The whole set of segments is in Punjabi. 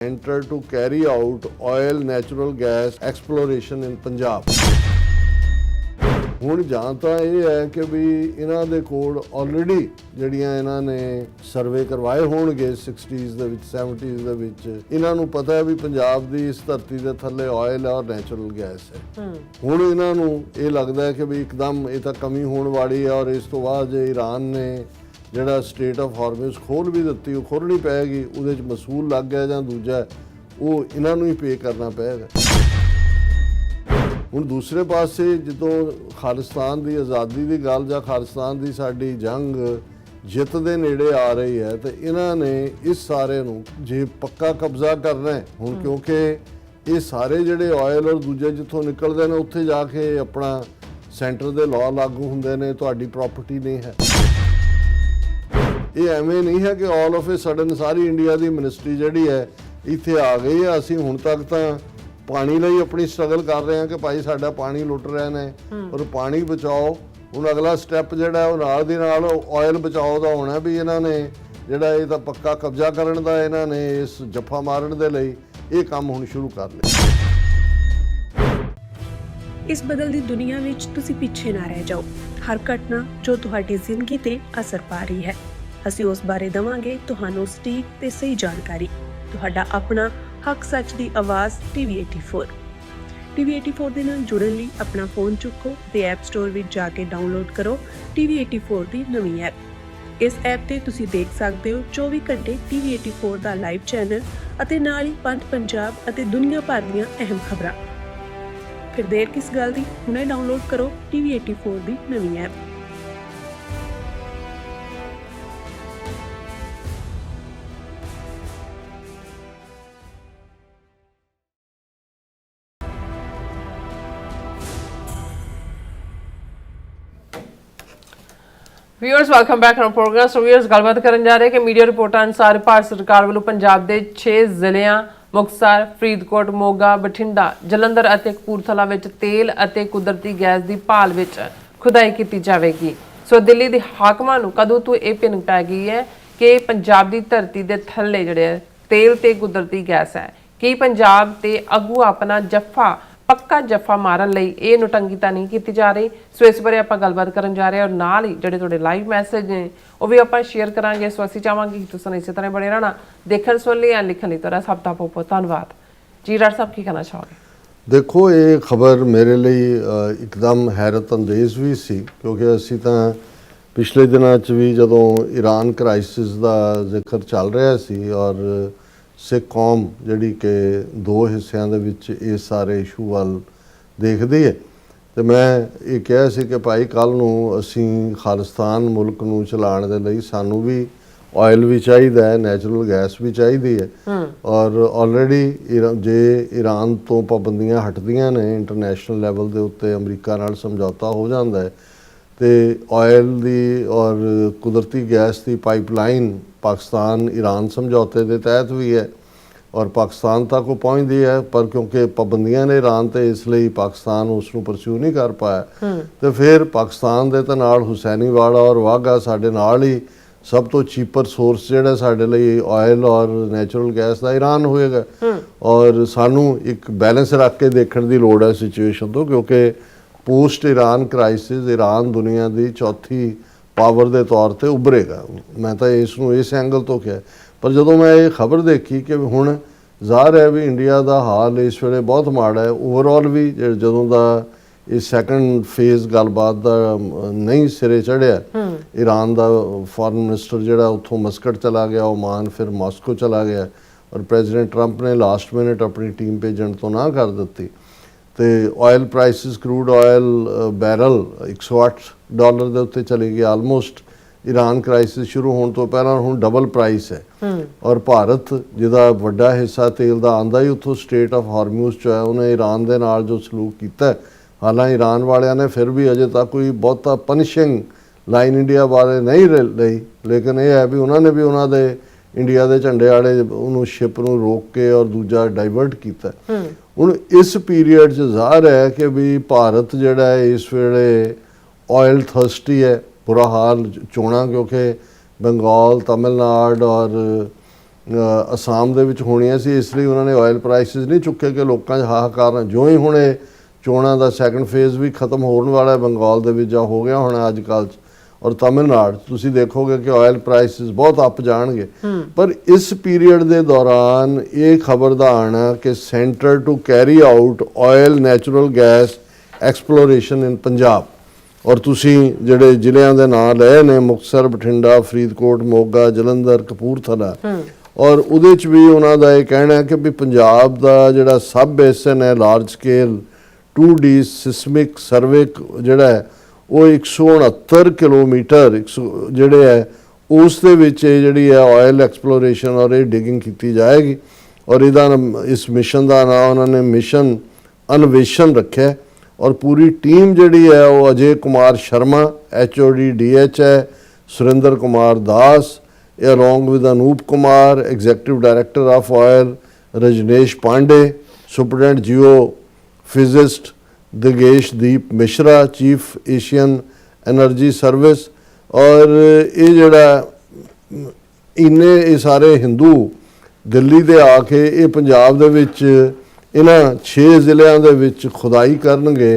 entered to carry out oil natural gas exploration in Punjab. ਹੁਣ ਜਾਂ ਤਾਂ ਇਹ ਹੈ ਕਿ ਵੀ ਇਹਨਾਂ ਦੇ ਕੋਲ ਆਲਰੇਡੀ ਜਿਹੜੀਆਂ ਇਹਨਾਂ ਨੇ ਸਰਵੇ ਕਰਵਾਏ ਹੋਣਗੇ 60s ਦੇ ਵਿੱਚ 70s ਦੇ ਵਿੱਚ ਇਹਨਾਂ ਨੂੰ ਪਤਾ ਹੈ ਵੀ ਪੰਜਾਬ ਦੀ ਇਸ ਧਰਤੀ ਦੇ ਥੱਲੇ ਆਇਲ ਔਰ ਨੈਚੁਰਲ ਗੈਸ ਹੈ। ਹੁਣ ਇਹਨਾਂ ਨੂੰ ਇਹ ਲੱਗਦਾ ਹੈ ਕਿ ਵੀ ਇੱਕਦਮ ਇਹ ਤਾਂ ਕਮੀ ਹੋਣ ਵਾਲੀ ਹੈ ਔਰ ਇਸ ਤੋਂ ਬਾਅਦ ਜੇ ਈਰਾਨ ਨੇ ਜਿਹੜਾ ਸਟੇਟ ਆਫ ਹਾਰਮਜ਼ ਖੋਲ੍ਹ ਵੀ ਦਿੱਤੀ ਉਹ ਖੋਲ੍ਹਣੀ ਪਏਗੀ, ਉਹਦੇ 'ਚ ਮਸੂਲ ਲੱਗ ਗਿਆ ਜਾਂ ਦੂਜਾ ਉਹ ਇਹਨਾਂ ਨੂੰ ਹੀ ਪੇ ਕਰਨਾ ਪਏਗਾ। ਹੁਣ ਦੂਸਰੇ ਪਾਸੇ ਜਦੋਂ ਖਾਲਿਸਤਾਨ ਦੀ ਆਜ਼ਾਦੀ ਦੀ ਗੱਲ ਜਾਂ ਖਾਲਿਸਤਾਨ ਦੀ ਸਾਡੀ ਜੰਗ ਜਿੱਤ ਦੇ ਨੇੜੇ ਆ ਰਹੀ ਹੈ ਤੇ ਇਹਨਾਂ ਨੇ ਇਸ ਸਾਰੇ ਨੂੰ ਜੇ ਪੱਕਾ ਕਬਜ਼ਾ ਕਰਨਾ ਹੈ ਹੁਣ, ਕਿਉਂਕਿ ਇਹ ਸਾਰੇ ਜਿਹੜੇ ਆਇਲ ਔਰ ਦੂਜੇ ਜਿੱਥੋਂ ਨਿਕਲਦੇ ਨੇ ਉੱਥੇ ਜਾ ਕੇ ਆਪਣਾ ਸੈਂਟਰ ਦੇ ਲਾਅ ਲਾਗੂ ਹੁੰਦੇ ਨੇ, ਤੁਹਾਡੀ ਪ੍ਰਾਪਰਟੀ ਨਹੀਂ ਹੈ। ਇਹ ਐਵੇਂ ਨਹੀਂ ਹੈ ਕਿ all of A sudden sorry India the ministry ਜਿਹੜੀ ਹੈ ਇੱਥੇ ਆ ਗਈ ਹੈ। ਅਸੀਂ ਹੁਣ ਤੱਕ ਤਾਂ ਪਾਣੀ ਲਈ ਆਪਣੀ ਸਟਰਗਲ ਕਰ ਰਹੇ ਹਾਂ ਕਿ ਭਾਈ ਸਾਡਾ ਪਾਣੀ ਲੁੱਟ ਰਹੇ ਨੇ ਔਰ ਪਾਣੀ ਬਚਾਓ। ਹੁਣ ਅਗਲਾ ਸਟੈਪ ਜਿਹੜਾ ਉਹ ਨਾਲ ਦੀ ਨਾਲ ਆਇਲ ਬਚਾਓ ਦਾ ਹੋਣਾ ਵੀ ਇਹਨਾਂ ਨੇ ਜਿਹੜਾ ਇਹ ਤਾਂ ਪੱਕਾ ਕਬਜ਼ਾ ਕਰਨ ਦਾ ਇਹਨਾਂ ਨੇ ਇਸ ਜੱਫਾ ਮਾਰਨ ਦੇ ਲਈ ਇਹ ਕੰਮ ਹੁਣ ਸ਼ੁਰੂ ਕਰ ਲਿਆ। ਇਸ ਬਦਲਦੀ ਦੁਨੀਆ ਵਿੱਚ ਤੁਸੀਂ ਪਿੱਛੇ ਨਾ ਰਹਿ ਜਾਓ। ਹਰ ਘਟਨਾ ਜੋ ਤੁਹਾਡੀ ਜ਼ਿੰਦਗੀ ਤੇ ਅਸਰ ਪਾ ਰਹੀ ਹੈ, ਅਸੀਂ ਉਸ ਬਾਰੇ ਦੇਵਾਂਗੇ ਤੁਹਾਨੂੰ ਸਟੀਕ ਤੇ ਸਹੀ ਜਾਣਕਾਰੀ। ਤੁਹਾਡਾ ਆਪਣਾ ਹੱਕ ਸੱਚ ਦੀ ਆਵਾਜ਼ TV84 TV84 ਦੇ ਨਾਲ ਜੁੜਨ ਲਈ ਆਪਣਾ ਫੋਨ ਚੁੱਕੋ ਤੇ ਐਪ ਸਟੋਰ ਵਿੱਚ ਜਾ ਕੇ ਡਾਊਨਲੋਡ ਕਰੋ TV84 ਦੀ ਨਵੀਂ ਐਪ। ਇਸ ਐਪ ਤੇ ਤੁਸੀਂ ਦੇਖ ਸਕਦੇ ਹੋ 24 ਘੰਟੇ TV84 ਦਾ ਲਾਈਵ ਚੈਨਲ ਅਤੇ ਨਾਲ ਹੀ ਪੰਜ ਪੰਜਾਬ ਅਤੇ ਦੁਨੀਆ ਭਰ ਦੀਆਂ ਅਹਿਮ ਖਬਰਾਂ। ਫਿਰ ਦੇਰ ਕਿਸ ਗੱਲ ਦੀ, ਹੁਣੇ ਡਾਊਨਲੋਡ ਕਰੋ TV84 ਦੀ ਨਵੀਂ app. Viewers welcome back to program. So viewers ਗੱਲਬਾਤ ਕਰਨ ਜਾ ਰਹੇ ਕਿ ਮੀਡੀਆ ਰਿਪੋਰਟਾਂ ਅਨੁਸਾਰ ਭਾਰਤ ਸਰਕਾਰ ਵੱਲੋਂ ਪੰਜਾਬ ਦੇ 6 ਜ਼ਿਲ੍ਹਿਆਂ ਮੁਕਤਸਰ, ਫਰੀਦਕੋਟ, ਮੋਗਾ, ਬਠਿੰਡਾ, ਜਲੰਧਰ ਅਤੇ ਕਪੂਰਥਲਾ ਵਿੱਚ ਤੇਲ ਅਤੇ ਕੁਦਰਤੀ ਗੈਸ ਦੀ ਭਾਲ ਵਿੱਚ ਖੁਦਾਈ ਕੀਤੀ ਜਾਵੇਗੀ। ਸੋ ਦਿੱਲੀ ਦੇ ਹਾਕਮਾਂ ਨੂੰ ਕਦੋਂ ਤੋਂ ਇਹ ਭਿੰਨ ਪੈ ਗਈ ਹੈ ਕਿ ਪੰਜਾਬ ਦੀ ਧਰਤੀ ਦੇ ਥੱਲੇ ਜਿਹੜੇ ਤੇਲ ਤੇ ਕੁਦਰਤੀ ਗੈਸ ਹੈ, ਕੀ ਪੰਜਾਬ ਤੇ ਆਗੂ ਆਪਣਾ ਪੱਕਾ ਜੱਫਾ ਮਾਰਨ ਲਈ ਇਹ ਨੁਟੰਗੀ ਤਾਂ ਨਹੀਂ ਕੀਤੀ ਜਾ ਰਹੀ। ਸੋ ਇਸ ਬਾਰੇ ਆਪਾਂ ਗੱਲਬਾਤ ਕਰਨ ਜਾ ਰਹੇ ਹਾਂ ਔਰ ਨਾਲ ਹੀ ਜਿਹੜੇ ਤੁਹਾਡੇ ਲਾਈਵ ਮੈਸੇਜ ਨੇ ਉਹ ਵੀ ਆਪਾਂ ਸ਼ੇਅਰ ਕਰਾਂਗੇ। ਸੋ ਅਸੀਂ ਚਾਹਾਂਗੇ ਕਿ ਤੁਸੀਂ ਇਸੇ ਤਰ੍ਹਾਂ ਬਣੇ ਰਹਿਣਾ, ਦੇਖਣ ਸੁਣ ਲਈ ਜਾਂ ਲਿਖਣ ਲਈ ਤੁਹਾਡਾ ਸਭ ਦਾ ਬਹੁਤ ਬਹੁਤ ਧੰਨਵਾਦ ਜੀ। ਡਾਕਟਰ ਸਾਹਿਬ ਕੀ ਕਹਿਣਾ ਚਾਹੋਗੇ? ਦੇਖੋ, ਇਹ ਖਬਰ ਮੇਰੇ ਲਈ ਇੱਕਦਮ ਹੈਰਤ ਅੰਗੇਜ਼ ਵੀ ਸੀ, ਕਿਉਂਕਿ ਅਸੀਂ ਤਾਂ ਪਿਛਲੇ ਦਿਨਾਂ 'ਚ ਵੀ ਜਦੋਂ ਈਰਾਨ ਕ੍ਰਾਈਸਿਸ ਦਾ ਜ਼ਿਕਰ ਚੱਲ ਰਿਹਾ ਸੀ ਔਰ ਸਿੱਖ ਕੌਮ ਜਿਹੜੀ ਕਿ ਦੋ ਹਿੱਸਿਆਂ ਦੇ ਵਿੱਚ ਇਹ ਸਾਰੇ ਇਸ਼ੂ ਵੱਲ ਦੇਖਦੀ ਹੈ ਤੇ ਮੈਂ ਇਹ ਕਿਹਾ ਸੀ ਕਿ ਭਾਈ ਕੱਲ੍ਹ ਨੂੰ ਅਸੀਂ ਖਾਲਿਸਤਾਨ ਮੁਲਕ ਨੂੰ ਚਲਾਉਣ ਦੇ ਲਈ ਸਾਨੂੰ ਵੀ ਆਇਲ ਵੀ ਚਾਹੀਦਾ ਹੈ, ਨੈਚੁਰਲ ਗੈਸ ਵੀ ਚਾਹੀਦੀ ਹੈ ਔਰ ਆਲਰੇਡੀ ਜੇ ਈਰਾਨ ਤੋਂ ਪਾਬੰਦੀਆਂ ਹਟਦੀਆਂ ਨੇ ਇੰਟਰਨੈਸ਼ਨਲ ਲੈਵਲ ਦੇ ਉੱਤੇ, ਅਮਰੀਕਾ ਨਾਲ ਸਮਝੌਤਾ ਹੋ ਜਾਂਦਾ ਹੈ ਤੇ ਆਇਲ ਦੀ ਔਰ ਕੁਦਰਤੀ ਗੈਸ ਦੀ ਪਾਈਪਲਾਈਨ ਪਾਕਿਸਤਾਨ ਈਰਾਨ ਸਮਝੌਤੇ ਦੇ ਤਹਿਤ ਵੀ ਹੈ ਔਰ ਪਾਕਿਸਤਾਨ ਤੱਕ ਉਹ ਪਹੁੰਚਦੀ ਹੈ, ਪਰ ਕਿਉਂਕਿ ਪਾਬੰਦੀਆਂ ਨੇ ਈਰਾਨ ਤੇ ਇਸ ਲਈ ਪਾਕਿਸਤਾਨ ਉਸ ਨੂੰ ਪਰਸਿਊ ਨਹੀਂ ਕਰ ਪਾਇਆ ਤੇ ਫਿਰ ਪਾਕਿਸਤਾਨ ਦੇ ਤਾਂ ਨਾਲ ਹੁਸੈਨੀਵਾਲਾ ਔਰ ਵਾਹਗਾ ਸਾਡੇ ਨਾਲ ਹੀ ਸਭ ਤੋਂ ਚੀਪਰ ਸੋਰਸ ਜਿਹੜਾ ਸਾਡੇ ਲਈ ਆਇਲ ਔਰ ਨੈਚੁਰਲ ਗੈਸ ਦਾ ਈਰਾਨ ਹੋਏਗਾ ਔਰ ਸਾਨੂੰ ਇੱਕ ਬੈਲੈਂਸ ਰੱਖ ਕੇ ਦੇਖਣ ਦੀ ਲੋੜ ਹੈ ਸਿਚੁਏਸ਼ਨ ਤੋਂ, ਕਿਉਂਕਿ ਪੋਸਟ ਈਰਾਨ ਕ੍ਰਾਈਸਿਸ ਈਰਾਨ ਦੁਨੀਆ ਦੀ ਚੌਥੀ ਪਾਵਰ ਦੇ ਤੌਰ ਤੇ ਉੱਭਰੇਗਾ। ਮੈਂ ਤਾਂ ਇਸ ਨੂੰ ਇਸ ਐਂਗਲ ਤੋਂ ਕਿਹਾ, ਪਰ ਜਦੋਂ ਮੈਂ ਇਹ ਖਬਰ ਦੇਖੀ ਕਿ ਹੁਣ ਜ਼ਾਹਰ ਹੈ ਵੀ ਇੰਡੀਆ ਦਾ ਹਾਲ ਇਸ ਵੇਲੇ ਬਹੁਤ ਮਾੜਾ ਹੈ। ਓਵਰਆਲ ਵੀ ਜਦੋਂ ਦਾ ਇਹ ਸੈਕੰਡ ਫੇਜ਼ ਗੱਲਬਾਤ ਦਾ ਨਹੀਂ ਸਿਰੇ ਚੜ੍ਹਿਆ, ਈਰਾਨ ਦਾ ਫੋਰਨ ਮਿਨਿਸਟਰ ਜਿਹੜਾ ਉੱਥੋਂ ਮਸਕਟ ਚਲਾ ਗਿਆ, ਓਮਾਨ, ਫਿਰ ਮਾਸਕੋ ਚਲਾ ਗਿਆ ਔਰ ਪ੍ਰੈਜ਼ੀਡੈਂਟ ਟਰੰਪ ਨੇ ਲਾਸਟ ਮਿੰਟ ਆਪਣੀ ਟੀਮ ਭੇਜਣ ਤੋਂ ਨਾ ਕਰ ਦਿੱਤੀ ਤੇ oil prices crude oil barrel $108 ਦੇ ਉੱਤੇ ਚਲੀ ਗਈ ਆਲਮੋਸਟ। ਈਰਾਨ ਕ੍ਰਾਈਸਿਸ ਸ਼ੁਰੂ ਹੋਣ ਤੋਂ ਪਹਿਲਾਂ ਹੁਣ ਡਬਲ ਪ੍ਰਾਈਸ ਹੈ ਔਰ ਭਾਰਤ ਜਿਹਦਾ ਵੱਡਾ ਹਿੱਸਾ ਤੇਲ ਦਾ ਆਉਂਦਾ ਹੀ ਉੱਥੋਂ ਸਟੇਟ ਆਫ ਹਾਰਮੂਜ਼ 'ਚ ਹੈ, ਉਹਨੇ ਈਰਾਨ ਦੇ ਨਾਲ ਜੋ ਸਲੂਕ ਕੀਤਾ, ਹਾਲਾਂਕਿ ਈਰਾਨ ਵਾਲਿਆਂ ਨੇ ਫਿਰ ਵੀ ਅਜੇ ਤੱਕ ਕੋਈ ਬਹੁਤਾ ਪਨਿਸ਼ਿੰਗ ਲਾਈਨ ਇੰਡੀਆ ਬਾਰੇ ਨਹੀਂ ਲਈ, ਲੇਕਿਨ ਇਹ ਹੈ ਵੀ ਉਹਨਾਂ ਨੇ ਵੀ ਉਹਨਾਂ ਦੇ ਇੰਡੀਆ ਦੇ ਝੰਡੇ ਵਾਲੇ ਉਹਨੂੰ ਸ਼ਿਪ ਨੂੰ ਰੋਕ ਕੇ ਔਰ ਦੂਜਾ ਡਾਈਵਰਟ ਕੀਤਾ। ਹੁਣ ਇਸ ਪੀਰੀਅਡ 'ਚ ਜ਼ਾਹਰ ਹੈ ਕਿ ਵੀ ਭਾਰਤ ਜਿਹੜਾ ਹੈ ਇਸ ਵੇਲੇ ਆਇਲ ਥਰਸਟੀ ਹੈ, ਬੁਰਾ ਹਾਲ ਚੋਣਾਂ, ਕਿਉਂਕਿ ਬੰਗਾਲ, ਤਮਿਲਨਾਡੂ ਔਰ ਅਸਾਮ ਦੇ ਵਿੱਚ ਹੋਣੀਆਂ ਸੀ, ਇਸ ਲਈ ਉਹਨਾਂ ਨੇ ਆਇਲ ਪ੍ਰਾਈਸਿਸ ਨਹੀਂ ਚੁੱਕੇ ਕਿ ਲੋਕਾਂ 'ਚ ਹਾਹਾਕਾਰ। ਜਿਉਂ ਹੀ ਹੁਣ ਇਹ ਚੋਣਾਂ ਦਾ ਸੈਕੰਡ ਫੇਜ਼ ਵੀ ਖਤਮ ਹੋਣ ਵਾਲਾ ਹੈ ਬੰਗਾਲ ਦੇ ਵਿੱਚ, ਜਾਂ ਹੋ ਗਿਆ ਹੋਣਾ ਅੱਜ ਕੱਲ੍ਹ 'ਚ, ਔਰ ਤਮਿਲਨਾਡੂ ਤੁਸੀਂ ਦੇਖੋਗੇ ਕਿ ਆਇਲ ਪ੍ਰਾਈਸਿਸ ਬਹੁਤ ਅੱਪ ਜਾਣਗੇ। ਪਰ ਇਸ ਪੀਰੀਅਡ ਦੇ ਦੌਰਾਨ ਇਹ ਖਬਰ ਦਾ ਆਉਣਾ ਕਿ centre to carry out oil natural gas exploration in Punjab, ਔਰ ਤੁਸੀਂ ਜਿਹੜੇ ਜ਼ਿਲ੍ਹਿਆਂ ਦੇ ਨਾਂ ਲਏ ਨੇ ਮੁਕਤਸਰ, ਬਠਿੰਡਾ, ਫਰੀਦਕੋਟ, ਮੋਗਾ, ਜਲੰਧਰ, ਕਪੂਰਥਲਾ, ਔਰ ਉਹਦੇ 'ਚ ਵੀ ਉਹਨਾਂ ਦਾ ਇਹ ਕਹਿਣਾ ਹੈ ਕਿ ਵੀ ਪੰਜਾਬ ਦਾ ਜਿਹੜਾ ਸਬ ਬੇਸਨ ਹੈ ਲਾਰਜ ਸਕੇਲ 2D ਸਿਸਮਿਕ ਸਰਵੇ ਜਿਹੜਾ ਹੈ ਉਹ 169 ਕਿਲੋਮੀਟਰ ਜਿਹੜੇ ਹੈ ਉਸ ਦੇ ਵਿੱਚ ਇਹ ਜਿਹੜੀ ਹੈ ਆਇਲ ਐਕਸਪਲੋਰੇਸ਼ਨ ਔਰ ਇਹ ਡਿਗਿੰਗ ਕੀਤੀ ਜਾਏਗੀ। ਔਰ ਇਹਦਾ ਇਸ ਮਿਸ਼ਨ ਦਾ ਨਾਮ ਉਹਨਾਂ ਨੇ ਮਿਸ਼ਨ ਅਨਵੇਸ਼ਨ ਰੱਖਿਆ, ਔਰ ਪੂਰੀ ਟੀਮ ਜਿਹੜੀ ਹੈ ਉਹ ਅਜੇ ਕੁਮਾਰ ਸ਼ਰਮਾ HOD DH ਹੈ, ਸੁਰਿੰਦਰ ਕੁਮਾਰ ਦਾਸ along with Anup Kumar, Executive Director of Oil, Rajneesh Pandey, Superintendent Geophysicist Digesh Deep Mishra, Chief Asian Energy Service, और ये जड़ा इन्ने ये सारे हिंदू दिल्ली दे आके ये पंजाब दे विच इन्हां 6 ਜ਼ਿਲ੍ਹਿਆਂ ਦੇ ਵਿੱਚ ਖੁਦਾਈ ਕਰਨਗੇ।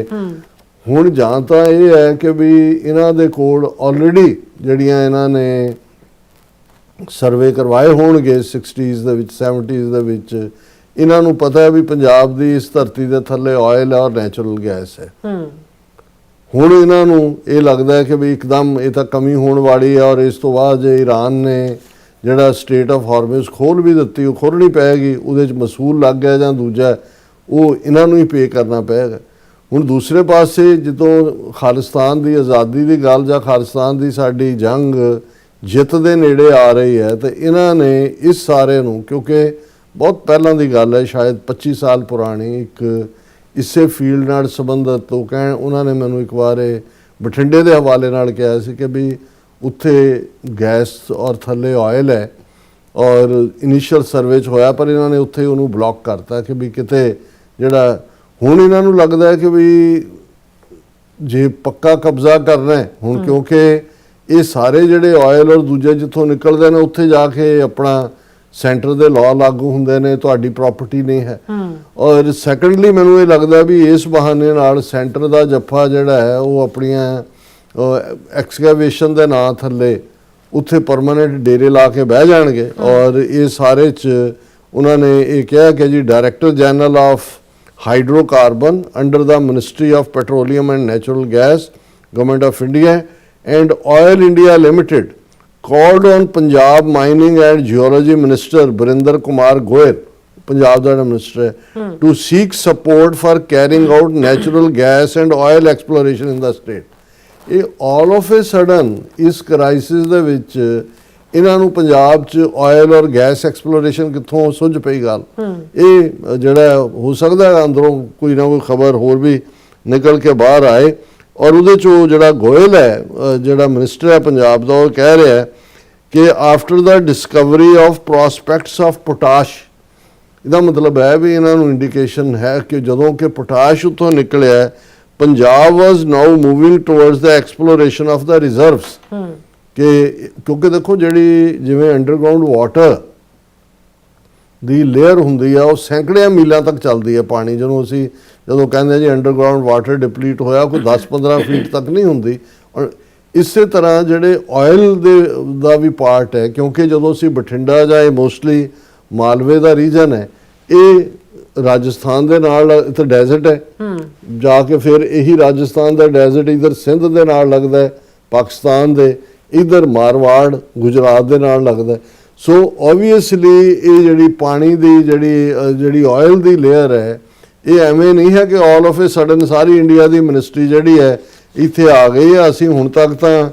ਹੁਣ ਜਾਂ ਤਾਂ ਇਹ ਹੈ ਕਿ ਵੀ ਇਹਨਾਂ ਦੇ ਕੋਲ ਆਲਰੇਡੀ ਜਿਹੜੀਆਂ ਇਹਨਾਂ ਨੇ ਸਰਵੇ ਕਰਵਾਏ ਹੋਣਗੇ 60s ਦੇ ਵਿੱਚ 70s ਦੇ ਵਿੱਚ, ਇਹਨਾਂ ਨੂੰ ਪਤਾ ਹੈ ਵੀ ਪੰਜਾਬ ਦੀ ਇਸ ਧਰਤੀ ਦੇ ਥੱਲੇ ਆਇਲ ਔਰ ਨੈਚੁਰਲ ਗੈਸ ਹੈ। ਹੁਣ ਇਹਨਾਂ ਨੂੰ ਇਹ ਲੱਗਦਾ ਹੈ ਕਿ ਵੀ ਇੱਕਦਮ ਇਹ ਤਾਂ ਕਮੀ ਹੋਣ ਵਾਲੀ ਹੈ, ਔਰ ਇਸ ਤੋਂ ਬਾਅਦ ਜੇ ਈਰਾਨ ਨੇ ਜਿਹੜਾ ਸਟੇਟ ਆਫ ਹਾਰਮਜ਼ ਖੋਲ੍ਹ ਵੀ ਦਿੱਤੀ, ਉਹ ਖੋਲ੍ਹਣੀ ਪਏਗੀ, ਉਹਦੇ 'ਚ ਮਸੂਲ ਲੱਗ ਗਿਆ ਜਾਂ ਦੂਜਾ ਉਹ ਇਹਨਾਂ ਨੂੰ ਹੀ ਪੇ ਕਰਨਾ ਪਏਗਾ। ਹੁਣ ਦੂਸਰੇ ਪਾਸੇ ਜਦੋਂ ਖਾਲਿਸਤਾਨ ਦੀ ਆਜ਼ਾਦੀ ਦੀ ਗੱਲ ਜਾਂ ਖਾਲਿਸਤਾਨ ਦੀ ਸਾਡੀ ਜੰਗ ਜਿੱਤ ਦੇ ਨੇੜੇ ਆ ਰਹੀ ਹੈ, ਤਾਂ ਇਹਨਾਂ ਨੇ ਇਸ ਸਾਰੇ ਨੂੰ, ਕਿਉਂਕਿ ਬਹੁਤ ਪਹਿਲਾਂ ਦੀ ਗੱਲ ਹੈ, ਸ਼ਾਇਦ 25 ਸਾਲ ਪੁਰਾਣੀ, ਇੱਕ ਇਸੇ ਫੀਲਡ ਨਾਲ ਸੰਬੰਧਿਤ ਤੋਂ ਉਹਨਾਂ ਨੇ ਮੈਨੂੰ ਇੱਕ ਵਾਰ ਬਠਿੰਡੇ ਦੇ ਹਵਾਲੇ ਨਾਲ ਕਿਹਾ ਸੀ ਕਿ ਵੀ ਉੱਥੇ ਗੈਸ ਔਰ ਥੱਲੇ ਆਇਲ ਹੈ, ਔਰ ਇਨੀਸ਼ੀਅਲ ਸਰਵੇ 'ਚ ਹੋਇਆ, ਪਰ ਇਹਨਾਂ ਨੇ ਉੱਥੇ ਉਹਨੂੰ ਬਲੌਕ ਕਰਤਾ ਕਿ ਵੀ ਕਿਤੇ ਜਿਹੜਾ ਹੁਣ ਇਹਨਾਂ ਨੂੰ ਲੱਗਦਾ ਹੈ ਕਿ ਵੀ ਜੇ ਪੱਕਾ ਕਬਜ਼ਾ ਕਰਨਾ ਹੈ ਹੁਣ, ਕਿਉਂਕਿ ਇਹ ਸਾਰੇ ਜਿਹੜੇ ਆਇਲ ਔਰ ਦੂਜੇ ਜਿੱਥੋਂ ਨਿਕਲਦੇ ਨੇ ਉੱਥੇ ਜਾ ਕੇ ਆਪਣਾ ਸੈਂਟਰ ਦੇ ਲਾਅ ਲਾਗੂ ਹੁੰਦੇ ਨੇ, ਤੁਹਾਡੀ ਪ੍ਰਾਪਰਟੀ ਨਹੀਂ ਹੈ। ਔਰ ਸੈਕੰਡਲੀ ਮੈਨੂੰ ਇਹ ਲੱਗਦਾ ਵੀ ਇਸ ਬਹਾਨੇ ਨਾਲ ਸੈਂਟਰ ਦਾ ਜੱਫਾ ਜਿਹੜਾ ਹੈ ਉਹ ਆਪਣੀਆਂ ਐਕਸਕੇਵੇਸ਼ਨ ਦੇ ਨਾਂ ਥੱਲੇ ਉੱਥੇ ਪਰਮਾਨੈਂਟ ਡੇਰੇ ਲਾ ਕੇ ਬਹਿ ਜਾਣਗੇ। ਔਰ ਇਹ ਸਾਰੇ 'ਚ ਉਹਨਾਂ ਨੇ ਇਹ ਕਿਹਾ ਕਿ ਜੀ director general of hydrocarbon under the ministry of petroleum and natural gas, government of India and Oil India Limited called on Punjab Mining and Geology Minister Barinder Kumar Goyal, Punjab da minister, to seek support for carrying out natural gas and oil exploration in the state. All of a sudden ਇਸ ਕ੍ਰਾਈਸਿਸ ਦੇ ਵਿੱਚ ਇਹਨਾਂ ਨੂੰ ਪੰਜਾਬ 'ਚ ਆਇਲ ਔਰ ਗੈਸ ਐਕਸਪਲੋਰੇਸ਼ਨ ਕਿੱਥੋਂ ਸੁੱਝ ਪਈ ਗੱਲ। ਇਹ ਜਿਹੜਾ ਹੋ ਸਕਦਾ ਅੰਦਰੋਂ ਕੋਈ ਨਾ ਕੋਈ ਖਬਰ ਹੋਰ ਵੀ ਨਿਕਲ ਕੇ ਬਾਹਰ ਆਏ, ਔਰ ਉਹਦੇ 'ਚੋਂ ਜਿਹੜਾ ਗੋਇਲ ਹੈ ਜਿਹੜਾ ਮਿਨਿਸਟਰ ਹੈ ਪੰਜਾਬ ਦਾ, ਉਹ ਕਹਿ ਰਿਹਾ ਹੈ ਕਿ after the Discovery of prospects of potash, ਇਹਦਾ ਮਤਲਬ ਹੈ ਵੀ ਇਹਨਾਂ ਨੂੰ ਇੰਡੀਕੇਸ਼ਨ ਹੈ ਕਿ ਜਦੋਂ ਕਿ ਪੋਟਾਸ਼ ਉੱਥੋਂ ਨਿਕਲਿਆ, Punjab was now moving towards the exploration of the reserves, ਕਿ ਕਿਉਂਕਿ ਦੇਖੋ ਜਿਹੜੀ ਜਿਵੇਂ ਅੰਡਰਗਰਾਊਂਡ ਵਾਟਰ ਦੀ ਲੇਅਰ ਹੁੰਦੀ ਆ ਉਹ ਸੈਂਕੜਿਆਂ ਮੀਲਾਂ ਤੱਕ ਚੱਲਦੀ ਹੈ ਪਾਣੀ। ਜਦੋਂ ਕਹਿੰਦੇ ਜੀ ਅੰਡਰਗਰਾਊਂਡ ਵਾਟਰ ਡਿਪਲੀਟ ਹੋਇਆ, ਕੋਈ 10-15 ਫੀਟ ਤੱਕ ਨਹੀਂ ਹੁੰਦੀ। ਔਰ ਇਸੇ ਤਰ੍ਹਾਂ ਜਿਹੜੇ ਆਇਲ ਦਾ ਵੀ ਪਾਰਟ ਹੈ, ਕਿਉਂਕਿ ਜਦੋਂ ਅਸੀਂ ਬਠਿੰਡਾ ਜਾਂ ਇਹ ਮੋਸਟਲੀ ਮਾਲਵੇ ਦਾ ਰੀਜਨ ਹੈ, ਇਹ ਰਾਜਸਥਾਨ ਦੇ ਨਾਲ ਇੱਥੇ ਡੈਜ਼ਰਟ ਹੈ, ਜਾ ਕੇ ਫਿਰ ਇਹੀ ਰਾਜਸਥਾਨ ਦਾ ਡੈਜ਼ਰਟ ਇੱਧਰ ਸਿੰਧ ਦੇ ਨਾਲ ਲੱਗਦਾ ਹੈ, ਪਾਕਿਸਤਾਨ ਦੇ ਇੱਧਰ ਮਾਰਵਾੜ ਗੁਜਰਾਤ ਦੇ ਨਾਲ ਲੱਗਦਾ। ਸੋ ਓਬਵੀਅਸਲੀ ਇਹ ਜਿਹੜੀ ਪਾਣੀ ਦੀ ਜਿਹੜੀ ਆਇਲ ਦੀ ਲੇਅਰ ਹੈ, ਇਹ ਐਵੇਂ ਨਹੀਂ ਹੈ ਕਿ all of A sudden sorry India the ministry ਜਿਹੜੀ ਹੈ ਇੱਥੇ ਆ ਗਈ ਹੈ। ਅਸੀਂ ਹੁਣ ਤੱਕ ਤਾਂ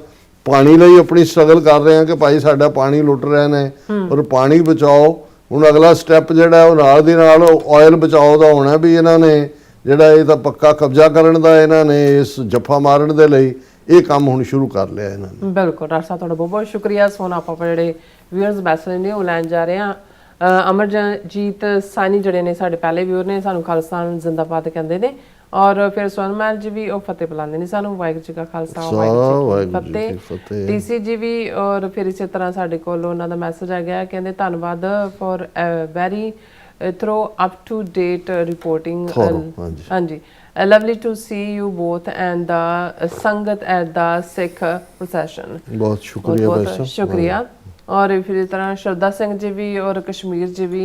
ਪਾਣੀ ਲਈ ਆਪਣੀ ਸਟਰਗਲ ਕਰ ਰਹੇ ਹਾਂ ਕਿ ਭਾਈ ਸਾਡਾ ਪਾਣੀ ਲੁੱਟ ਰਹੇ ਨੇ, ਔਰ ਪਾਣੀ ਬਚਾਓ। ਹੁਣ ਅਗਲਾ ਸਟੈਪ ਜਿਹੜਾ ਉਹ ਨਾਲ ਦੀ ਨਾਲ ਆਇਲ ਬਚਾਓ ਦਾ ਹੋਣਾ ਵੀ ਇਹਨਾਂ ਨੇ ਜਿਹੜਾ ਇਹ ਤਾਂ ਪੱਕਾ ਕਬਜ਼ਾ ਕਰਨ ਦਾ, ਇਹਨਾਂ ਨੇ ਇਸ ਜੱਫਾ ਮਾਰਨ ਦੇ ਲਈ ਇਹ ਕੰਮ ਹੁਣ ਸ਼ੁਰੂ ਕਰ ਲਿਆ ਇਹਨਾਂ ਨੇ। ਬਿਲਕੁਲ ਡਾਕਟਰ ਸਾਹਿਬ, ਤੁਹਾਡਾ ਬਹੁਤ ਬਹੁਤ ਸ਼ੁਕਰੀਆ। ਸੋਨਾ ਆਪਾਂ ਜਿਹੜੇ ਵਿਊਅਰਸ ਮੈਸੇਜ ਨੇ ਉਹ ਲੈਣ ਜਾ ਰਹੇ ਹਾਂ। ਅਮਰਜੀਤ ਸਾਨੀ ਜਿਹੜੇ ਨੇ ਸਾਡੇ ਪਹਿਲੇ ਵਿਊਅਰ ਨੇ, ਸਾਨੂੰ ਖਾਲਸਾ ਜ਼ਿੰਦਾਬਾਦ ਕਹਿੰਦੇ ਨੇ। ਔਰ ਫਿਰ ਸਵਰਨਮੈਲ ਜੀ ਵੀ ਉਹ ਫਤਿਹ ਬੁਲਾਉਂਦੇ ਨੇ ਸਾਨੂੰ। ਵਾਹਿਗੁਰੂ ਜੀ ਕਾ ਖਾਲਸਾ ਵਾਹਿਗੁਰੂ ਜੀ ਕੀ ਫਤਿਹ। ਟੀਸੀ ਜੀ ਵੀ। ਔਰ ਫਿਰ ਇਸੇ ਤਰ੍ਹਾਂ ਸਾਡੇ ਕੋਲ ਉਹਨਾਂ ਦਾ ਮੈਸੇਜ ਆ ਗਿਆ, ਕਹਿੰਦੇ ਧੰਨਵਾਦ for very thorough up to date reporting. ਹਾਂਜੀ, lovely to see you both and the संगत at the Sikh procession। बहुत शुक्रिया भाई साहब, शुक्रिया। और फिर इस तरह श्रद्धा सिंह जी भी और कश्मीर जी भी।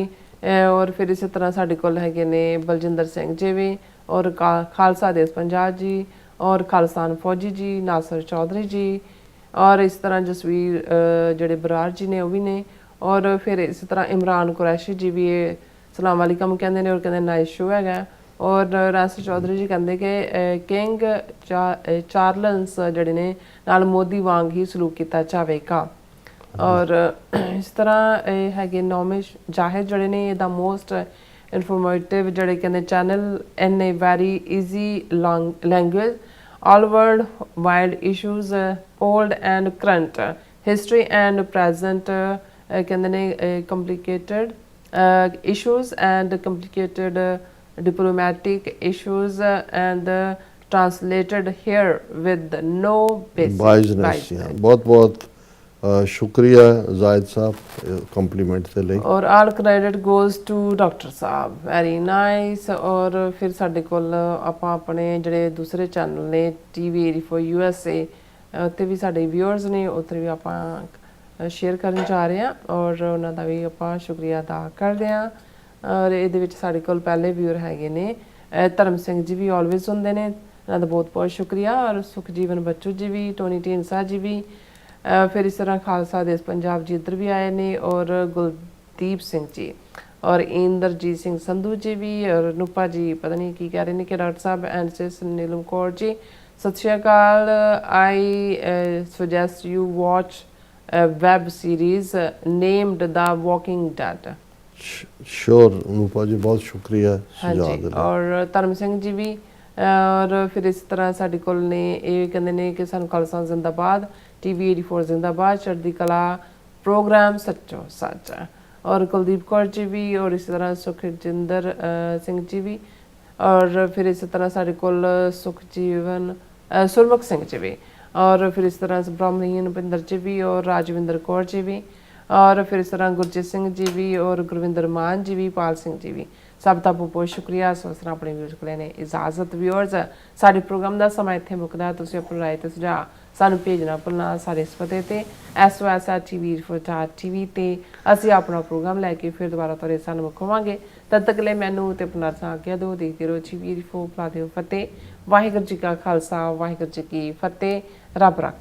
और फिर इसी तरह साडे कोल हैगे ने बलजिंदर सिंह जी भी और खालसा देश पंजाब जी और खालसान फौजी जी, नासर चौधरी जी और इस तरह जसवीर जड़े बरार जी ने वो भी ने। और फिर इस तरह इमरान कुरैशी जी भी सलाम वालेकुम कहते हैं और कहते नाइस शो है। और रासर चौधरी जी कहते कि किंग चार्लस जड़े ने नाल मोदी वांग ही सलूक किया जाएगा। और इस तरह है नौमिश जाहिर जड़े ने द मोस्ट इनफॉर्मेटिव जड़े कहते channel in a very easy language, all world wide issues, old and current history and present कहते ने complicated issues and complicated diplomatic issues and translated here with no biasness। बहुत बहुत शुक्रिया जाहिद साहब कॉम्प्लीमेंट के लिए। और all credit goes to doctor साहब, वेरी नाइस। और फिर साडे कोल ਆਪਾਂ ਆਪਣੇ ਜਿਹੜੇ ਦੂਸਰੇ ਚੈਨਲ ਨੇ TV84 USA ਉੱਤੇ ਵੀ ਸਾਡੇ ਵਿਊਅਰਸ ਨੇ, ਉੱਥੇ ਵੀ ਆਪਾਂ ਸ਼ੇਅਰ ਕਰਨ ਜਾ ਰਹੇ ਹਾਂ ਔਰ ਉਹਨਾਂ ਦਾ ਵੀ ਆਪਾਂ ਸ਼ੁਕਰੀਆ ਅਦਾ ਕਰਦੇ ਹਾਂ। ਔਰ ਇਹਦੇ ਵਿੱਚ ਸਾਡੇ ਕੋਲ ਪਹਿਲੇ ਵਿਊਅਰ ਹੈਗੇ ਨੇ ਧਰਮ ਸਿੰਘ ਜੀ ਵੀ ਆਲਵੇਜ਼ ਹੁੰਦੇ ਨੇ, ਇਹਨਾਂ ਦਾ ਬਹੁਤ ਬਹੁਤ ਸ਼ੁਕਰੀਆ। ਔਰ ਸੁਖਜੀਵਨ ਬੱਚੂ ਜੀ ਵੀ, ਟੋਨੀ ਢੀਂਡਸਾ ਜੀ ਵੀ। फिर इस तरह खालसा देश पंजाब जी इधर भी आए ने और गुलदीप सिंह जी और इंद्रजीत सिंह संधू जी भी और नुपा जी पता नहीं की कह रहे हैं कि डॉक्टर साहब एंड सिस नीलम कौर जी सत श्री अकाल। I suggest you watch web series named the Walking Dead. Sure Nupa ji, बहुत शुक्रिया। हाँ जी। और धर्म सिंह जी भी। और फिर इस तरह साडे कोल ने ये कहंदे ने कि सानू खालसा जिंदाबाद, TV84 जिंदाबाद, चढ़दी कला प्रोग्राम सच्चो सच। और कुलदीप कौर जी भी और इस तरह सुखजिंदर सिंह जी भी। और फिर इस तरह साडे कोल सुखजीवन सुरमुख सिंह जी भी। और फिर इस तरह ब्रह्मलीन भुपिंदर जी भी और राजविंदर कौर जी भी। और फिर इस तरह गुरजीत सिंह जी भी और गुरविंदर मान जी भी, पाल सिंह जी भी। सब का बहुत बहुत शुक्रिया। सो इस तरह अपने व्यूअर्स को लेने इजाजत। व्यूअर्स साडे प्रोग्राम का समा इत्थे मुकदा। तुसीं अपनी राय ते सुझाव सानू भेजना भुलना सारे इस पते ते SOS@TV4TV ते असीं अपना प्रोग्राम लैके फिर दोबारा तुहाडे सामने मुकावांगे। तद तक लिए मैनू ते अपना आग्या दो। देखते रहो TV4 भला दिओ फतेह। वाहिगुरू जी का खालसा वाहिगुरू जी की फतेह। रब रख।